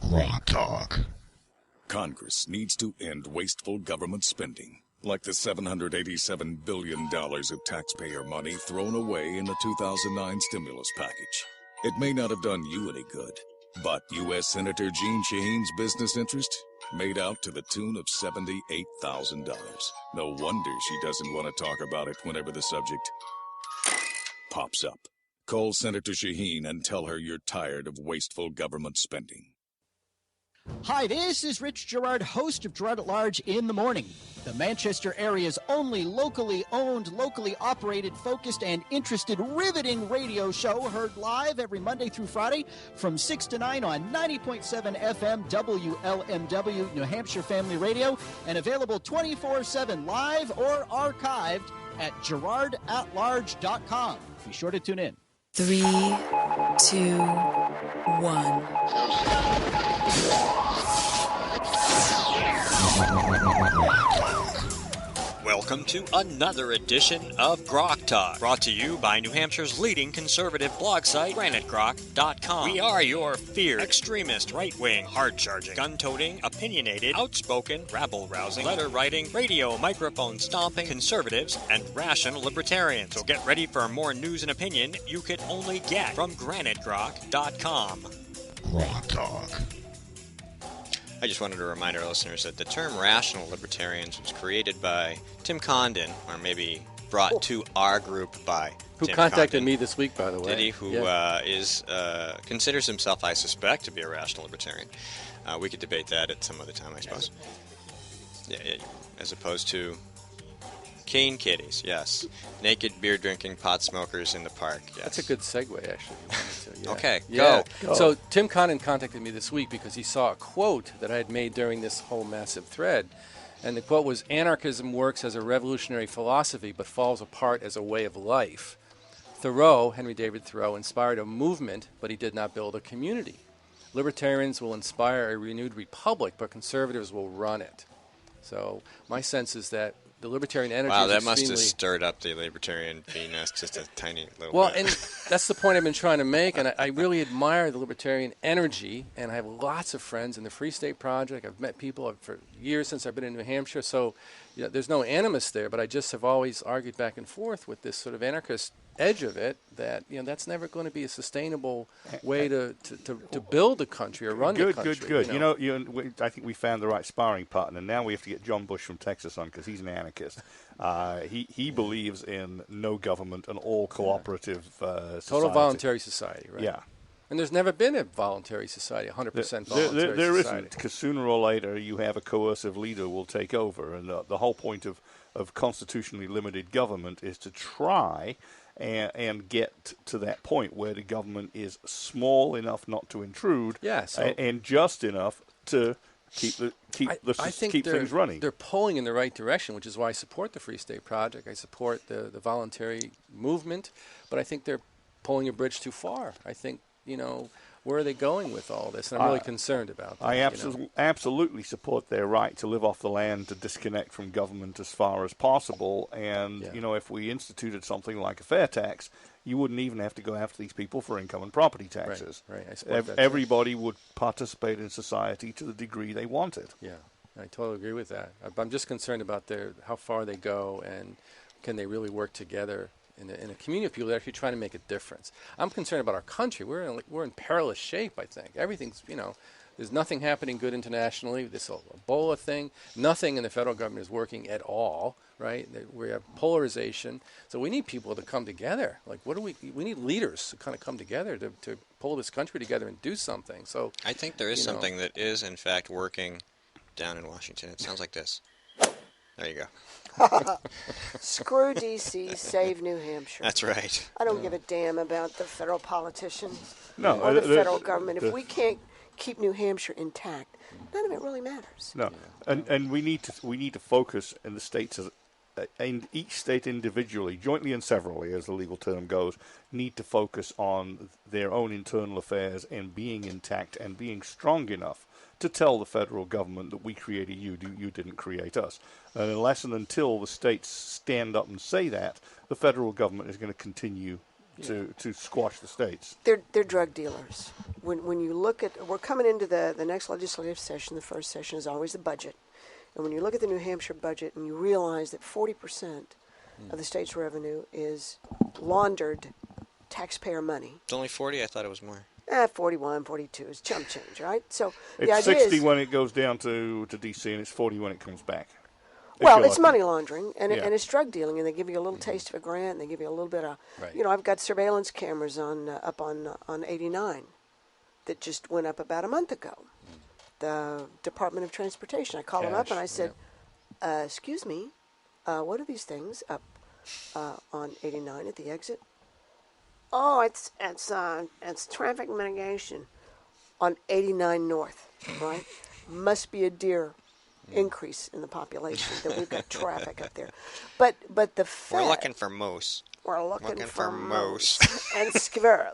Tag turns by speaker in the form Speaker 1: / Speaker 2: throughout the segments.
Speaker 1: GrokTALK.
Speaker 2: Congress needs to end wasteful government spending, like the $787 billion of taxpayer money thrown away in the 2009 stimulus package. It may not have done you any good, but U.S. Senator Jeanne Shaheen's business interest made out to the tune of $78,000. No wonder she doesn't want to talk about it whenever the subject pops up. Call Senator Shaheen and tell her you're tired of wasteful government spending.
Speaker 3: Hi, this is Rich Gerard, host of Gerard at Large in the Morning, the Manchester area's only locally owned, locally operated, focused, and interested riveting radio show, heard live every Monday through Friday from 6 to 9 on 90.7 FM WLMW, New Hampshire Family Radio, and available 24/7 live or archived at GerardAtLarge.com. Be sure to tune in.
Speaker 4: 3, 2, 1.
Speaker 5: Welcome to another edition of GrokTALK, brought to you by New Hampshire's leading conservative blog site, GraniteGrok.com. We are your feared, extremist, right-wing, hard-charging, gun-toting, opinionated, outspoken, rabble-rousing, letter-writing, radio microphone stomping conservatives and rational libertarians. So get ready for more news and opinion you could only get from GraniteGrok.com.
Speaker 1: GrokTALK.
Speaker 5: I just wanted to remind our listeners that the term rational libertarians was created by Tim Condon, or maybe brought to our group by
Speaker 6: who
Speaker 5: Tim
Speaker 6: contacted
Speaker 5: Condon.
Speaker 6: me this week, by the way.
Speaker 5: Did he? Who considers himself, I suspect, to be a rational libertarian. We could debate that at some other time, I suppose. Yeah, as opposed to cane kitties, yes. Naked beer-drinking pot smokers in the park, yes.
Speaker 6: That's a good segue, actually. Yeah.
Speaker 5: Okay,
Speaker 6: yeah.
Speaker 5: Go.
Speaker 6: So Tim Condon contacted me this week because he saw a quote that I had made during this whole massive thread. And the quote was, "Anarchism works as a revolutionary philosophy but falls apart as a way of life. Thoreau, Henry David Thoreau, inspired a movement, but he did not build a community. Libertarians will inspire a renewed republic, but conservatives will run it." So my sense is that the libertarian energy
Speaker 5: wow,
Speaker 6: is
Speaker 5: that must
Speaker 6: extremely...
Speaker 5: have stirred up the libertarian penis just a tiny little
Speaker 6: Well,
Speaker 5: bit.
Speaker 6: and that's the point I've been trying to make, and I really admire the libertarian energy, and I have lots of friends in the Free State Project. I've met people for years since I've been in New Hampshire, so there's no animus there, but I just have always argued back and forth with this sort of anarchist edge of it that that's never going to be a sustainable way to build a country or run the country.
Speaker 7: Good. I think we found the right sparring partner. Now we have to get John Bush from Texas on because he's an anarchist. He believes in no government and all cooperative society.
Speaker 6: Total voluntary society, right?
Speaker 7: Yeah.
Speaker 6: And there's never been a voluntary society, 100% voluntary
Speaker 7: there
Speaker 6: society.
Speaker 7: isn't, because sooner or later you have a coercive leader will take over. And the whole point of constitutionally limited government is to try and get to that point where the government is small enough not to intrude, and just enough to keep things running.
Speaker 6: They're pulling in the right direction, which is why I support the Free State Project. I support the voluntary movement, but I think they're pulling a bridge too far. I think, where are they going with all this? And I'm really concerned about that.
Speaker 7: I absolutely support their right to live off the land, to disconnect from government as far as possible. And, if we instituted something like a fair tax, you wouldn't even have to go after these people for income and property taxes.
Speaker 6: Right. I support that.
Speaker 7: Everybody would participate in society to the degree they wanted.
Speaker 6: Yeah, I totally agree with that. I'm just concerned about how far they go and can they really work together in a community of people that are actually trying to make a difference. I'm concerned about our country. We're in perilous shape, I think. Everything's, there's nothing happening good internationally. This Ebola thing, nothing in the federal government is working at all, right? We have polarization. So we need people to come together. Like, we need leaders to kind of come together to pull this country together and do something. So
Speaker 5: I think there is something that is, in fact, working down in Washington. It sounds like this. There you go.
Speaker 8: Screw D.C., save New Hampshire.
Speaker 5: That's right.
Speaker 8: I don't give a damn about the federal politicians
Speaker 7: or
Speaker 8: the federal government. If we can't keep New Hampshire intact, none of it really matters.
Speaker 7: No, and we need to focus in the states and each state individually, jointly and severally, as the legal term goes, need to focus on their own internal affairs and being intact and being strong enough to tell the federal government that we created you didn't create us. And unless and until the states stand up and say that, the federal government is going to continue to squash the states.
Speaker 8: They're drug dealers. When you look at, we're coming into the next legislative session. The first session is always the budget, and when you look at the New Hampshire budget and you realize that 40% of the state's revenue is laundered taxpayer money.
Speaker 5: It's only 40? I thought it was more.
Speaker 8: 41, 42 is chump change, right? So the
Speaker 7: It's
Speaker 8: idea
Speaker 7: 60
Speaker 8: is,
Speaker 7: when it goes down to D.C. and it's 40 when it comes back.
Speaker 8: well,
Speaker 7: you're
Speaker 8: it's
Speaker 7: lucky.
Speaker 8: money laundering and
Speaker 7: Yeah.
Speaker 8: it's drug dealing, and they give you a little taste of a grant, and they give you a little bit of,
Speaker 6: Right.
Speaker 8: I've got surveillance cameras up on 89 that just went up about a month ago. The Department of Transportation. I called them up and I said, "Excuse me, what are these things up on 89 at the exit?" "Oh, it's traffic mitigation on 89 North, right? Must be a deer increase in the population that we've got traffic up there." But the Fed,
Speaker 5: We're looking for moose.
Speaker 8: we're looking for
Speaker 5: moose.
Speaker 8: and squirrel.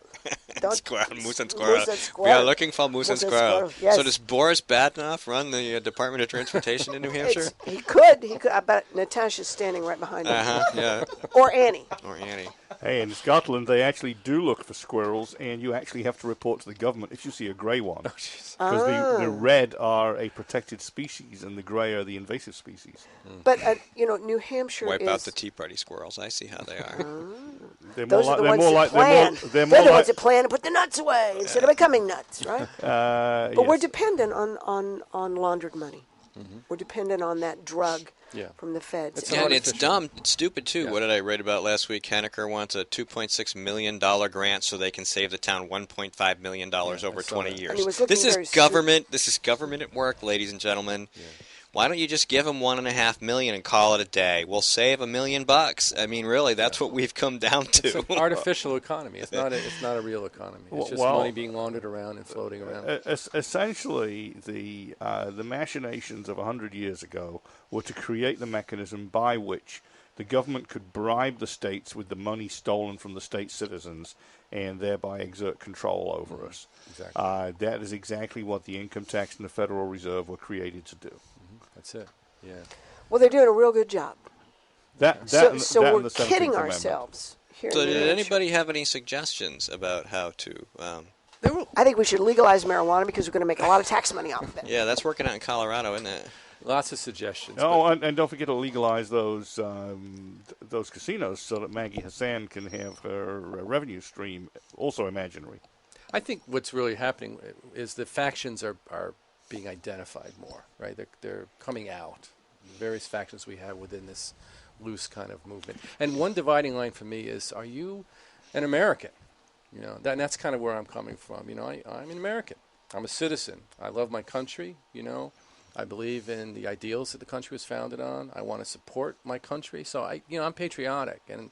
Speaker 5: Moose and squirrel.
Speaker 8: Moose and
Speaker 5: We
Speaker 8: squirrel.
Speaker 5: are looking for moose and
Speaker 8: and
Speaker 5: squirrel.
Speaker 8: Yes.
Speaker 5: So does Boris Badenoff run the Department of Transportation in New Hampshire?
Speaker 8: He could. I bet Natasha's standing right behind him.
Speaker 5: Yeah.
Speaker 8: Or Annie.
Speaker 5: Or Annie.
Speaker 7: Hey, in Scotland, they actually do look for squirrels, and you actually have to report to the government if you see a grey one. Because the red are a protected species, and the grey are the invasive species.
Speaker 8: But, New Hampshire
Speaker 5: Wipe
Speaker 8: is...
Speaker 5: out the Tea Party squirrels. I see how they are.
Speaker 8: Those are the ones that plan. They're the ones that plan to put the nuts away instead of becoming nuts, right? But we're dependent on laundered money. We're dependent on that drug from the feds.
Speaker 5: And it's dumb. It's stupid, too. What did I read about last week? Henniker wants a $2.6 million grant so they can save the town $1.5 million over 20 years. This is government. This is government at work, ladies and gentlemen. Yeah. Why don't you just give them $1.5 million and call it a day? We'll save $1 million. I mean, really, that's what we've come down to.
Speaker 6: It's an artificial economy. It's not a real economy. It's just money being laundered around and floating around.
Speaker 7: Essentially, the machinations of 100 years ago were to create the mechanism by which the government could bribe the states with the money stolen from the state citizens and thereby exert control over us.
Speaker 6: Exactly.
Speaker 7: That is exactly what the income tax and the Federal Reserve were created to do.
Speaker 6: That's it. Yeah.
Speaker 8: Well, they're doing a real good job. So we're
Speaker 7: and the 17th
Speaker 8: kidding
Speaker 7: Amendment.
Speaker 8: ourselves here.
Speaker 5: So
Speaker 8: in New
Speaker 5: did
Speaker 8: Hampshire.
Speaker 5: anybody have any suggestions about how to...
Speaker 8: I think we should legalize marijuana because we're going to make a lot of tax money off of it.
Speaker 5: Yeah, that's working out in Colorado, isn't it?
Speaker 6: Lots of suggestions.
Speaker 7: Oh, and don't forget to legalize those casinos so that Maggie Hassan can have her revenue stream also imaginary.
Speaker 6: I think what's really happening is the factions are being identified more, right? They're coming out. The various factions we have within this loose kind of movement. And one dividing line for me is, are you an American? That's kind of where I'm coming from. I'm an American. I'm a citizen. I love my country, I believe in the ideals that the country was founded on. I want to support my country. So I'm patriotic, and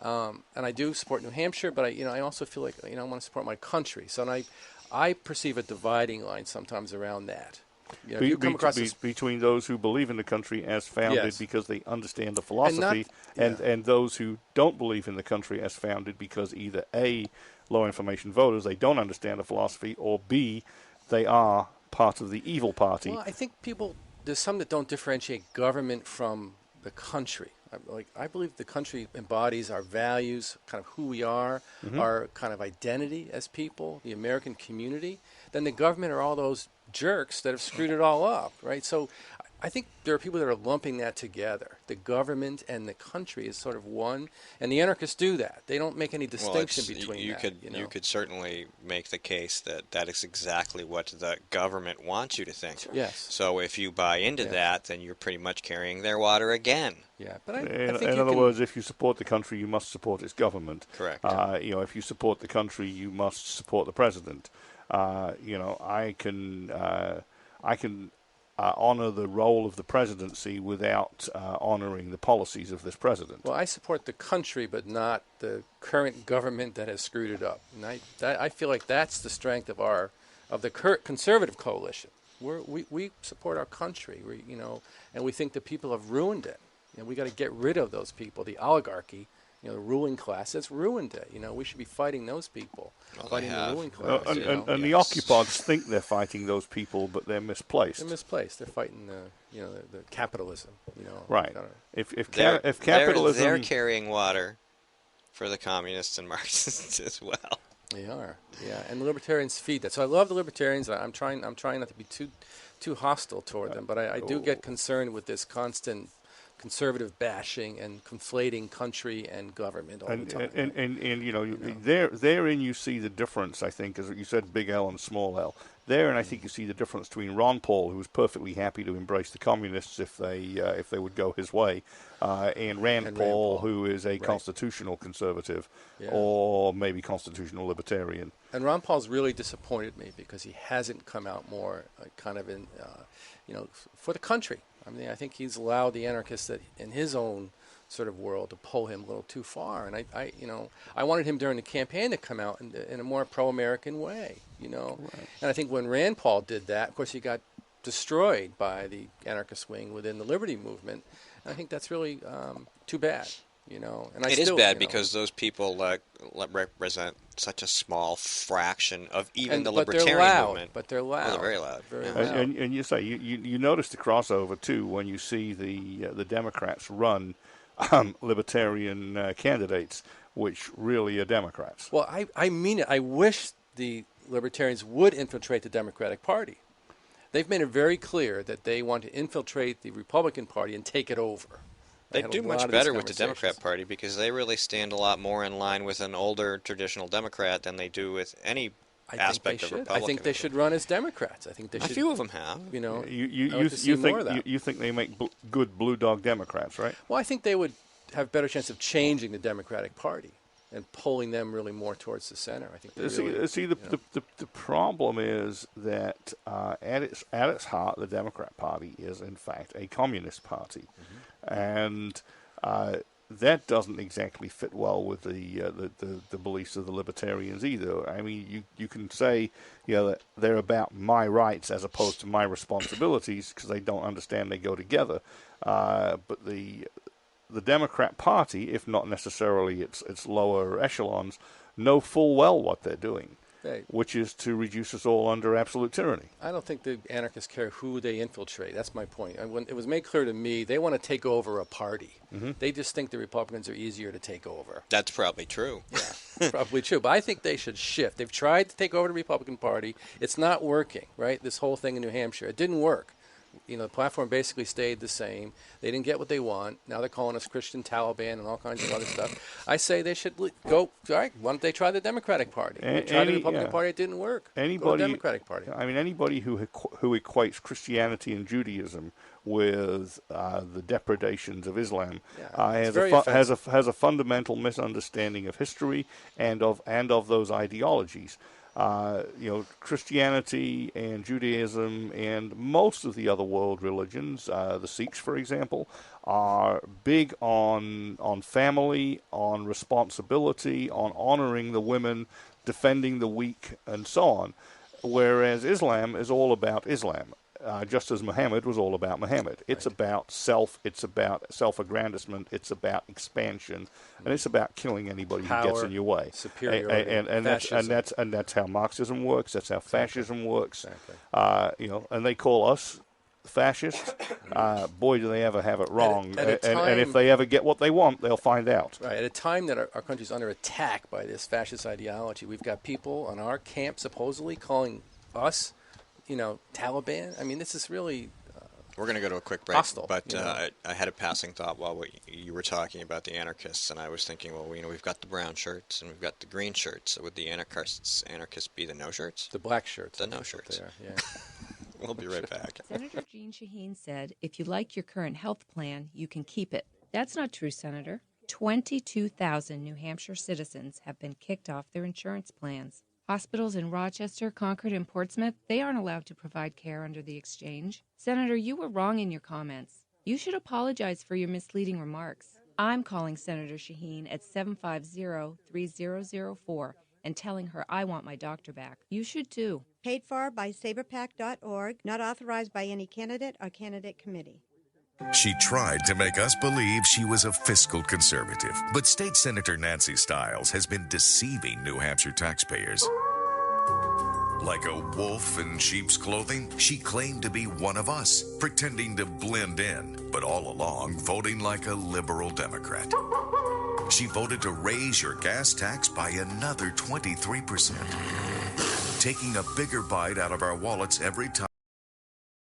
Speaker 6: I do support New Hampshire, but I also feel like I want to support my country. So I perceive a dividing line sometimes around that. You come across
Speaker 7: between those who believe in the country as founded because they understand the philosophy, and those who don't believe in the country as founded because either A, low information voters, they don't understand the philosophy, or B, they are part of the evil party.
Speaker 6: Well, I think there's some that don't differentiate government from the country. I believe the country embodies our values, kind of who we are, our kind of identity as people, the American community. Then the government are all those jerks that have screwed it all up, right? So I think there are people that are lumping that together. The government and the country is sort of one, and the anarchists do that. They don't make any distinction between that.
Speaker 5: You could certainly make the case that is exactly what the government wants you to think.
Speaker 6: Sure. Yes.
Speaker 5: So if you buy into that, then you're pretty much carrying their water again.
Speaker 6: Yeah, but I think
Speaker 7: in other words, if you support the country, you must support its government.
Speaker 5: Correct.
Speaker 7: If you support the country, you must support the president. I can honor the role of the presidency without honoring the policies of this president.
Speaker 6: Well, I support the country, but not the current government that has screwed it up. And I feel like that's the strength of the current conservative coalition. We support our country, and we think the people have ruined it. We got to get rid of those people, the oligarchy. The ruling class that's ruined it. We should be fighting those people, fighting the ruling class.
Speaker 7: And the occupieds think they're fighting those people, but they're misplaced.
Speaker 6: They're misplaced. They're fighting the capitalism.
Speaker 7: Right. If capitalism,
Speaker 5: they're carrying water, for the communists and Marxists as well.
Speaker 6: They are, yeah, and the libertarians feed that. So I love the libertarians. I'm trying not to be too hostile toward them, but I do get concerned with this constant conservative bashing and conflating country and government all the time.
Speaker 7: And you know, therein you see the difference, I think, as you said, big L and small L. There, and I think you see the difference between Ron Paul, who was perfectly happy to embrace the communists if they would go his way, and Rand Paul, who is a constitutional conservative, or maybe constitutional libertarian.
Speaker 6: And Ron Paul's really disappointed me because he hasn't come out more kind of in, for the country. I mean, I think he's allowed the anarchists that in his own sort of world to pull him a little too far. And I wanted him during the campaign to come out in a more pro-American way, Right. And I think when Rand Paul did that, of course, he got destroyed by the anarchist wing within the Liberty movement. And I think that's really too bad, And
Speaker 5: it is bad because those people represent such a small fraction of even the libertarian movement.
Speaker 6: But they're loud.
Speaker 5: Oh, they're very loud.
Speaker 6: Very loud.
Speaker 7: And you say you notice the crossover too when you see the Democrats run libertarian candidates, which really are Democrats.
Speaker 6: Well, I mean it. I wish the libertarians would infiltrate the Democratic Party. They've made it very clear that they want to infiltrate the Republican Party and take it over.
Speaker 5: They do much better with the Democrat Party because they really stand a lot more in line with an older traditional Democrat than they do with any aspect of Republican.
Speaker 6: I think they should run as Democrats. I think they should.
Speaker 5: A few of them have.
Speaker 7: You think they make good blue dog Democrats, right?
Speaker 6: Well, I think they would have a better chance of changing the Democratic Party and pulling them really more towards the center. I think.
Speaker 7: The problem is that at its heart, the Democrat Party is in fact a communist party, and that doesn't exactly fit well with the beliefs of the libertarians either. I mean, you can say that they're about my rights as opposed to my responsibilities because they don't understand they go together. But the Democrat Party, if not necessarily its lower echelons, know full well what they're doing, which is to reduce us all under absolute tyranny.
Speaker 6: I don't think the anarchists care who they infiltrate. That's my point. When it was made clear to me, they want to take over a party. They just think the Republicans are easier to take over.
Speaker 5: That's probably true.
Speaker 6: Yeah, probably true. But I think they should shift. They've tried to take over the Republican Party. It's not working, right? This whole thing in New Hampshire, it didn't work. The platform basically stayed the same. They didn't get what they want. Now they're calling us Christian Taliban and all kinds of other stuff. I say they should go, all right, why don't they try the Democratic Party? They tried the Republican Party, it didn't work. Go to the Democratic Party.
Speaker 7: I mean, anybody who equates Christianity and Judaism with the depredations of Islam has a fundamental misunderstanding of history and of those ideologies. Christianity and Judaism and most of the other world religions, the Sikhs, for example, are big on family, on responsibility, on honoring the women, defending the weak, and so on. Whereas Islam is all about Islam. Just as Muhammad was all about Muhammad. It's about self, it's about self-aggrandizement, it's about expansion, and it's about killing anybody who gets in your way.
Speaker 6: Superiority,
Speaker 7: and that's how Marxism works, that's how fascism works. And they call us fascists. Boy, do they ever have it wrong. And if they ever get what they want, they'll find out.
Speaker 6: Right. At a time that our country's under attack by this fascist ideology, we've got people on our camp supposedly calling us Taliban. I mean, this is really
Speaker 5: we're going to go to a quick break,
Speaker 6: hostile,
Speaker 5: but I had a passing thought while you were talking about the anarchists, and I was thinking, well, we've got the brown shirts and we've got the green shirts. So would the anarchists be the no shirts?
Speaker 6: The black shirts.
Speaker 5: The no shirts.
Speaker 6: Yeah.
Speaker 5: We'll be right back.
Speaker 9: Senator Jean Shaheen said, if you like your current health plan, you can keep it. That's not true, Senator. 22,000 New Hampshire citizens have been kicked off their insurance plans. Hospitals in Rochester, Concord, and Portsmouth, they aren't allowed to provide care under the exchange. Senator, you were wrong in your comments. You should apologize for your misleading remarks. I'm calling Senator Shaheen at 750-3004 and telling her I want my doctor back. You should too.
Speaker 10: Paid for by saberpac.org, not authorized by any candidate or candidate committee.
Speaker 2: She tried to make us believe she was a fiscal conservative, but State Senator Nancy Stiles has been deceiving New Hampshire taxpayers. Like a wolf in sheep's clothing, she claimed to be one of us, pretending to blend in, but all along voting like a liberal Democrat.
Speaker 11: she voted to raise your gas tax by another 23%, taking a bigger bite out of our wallets every time.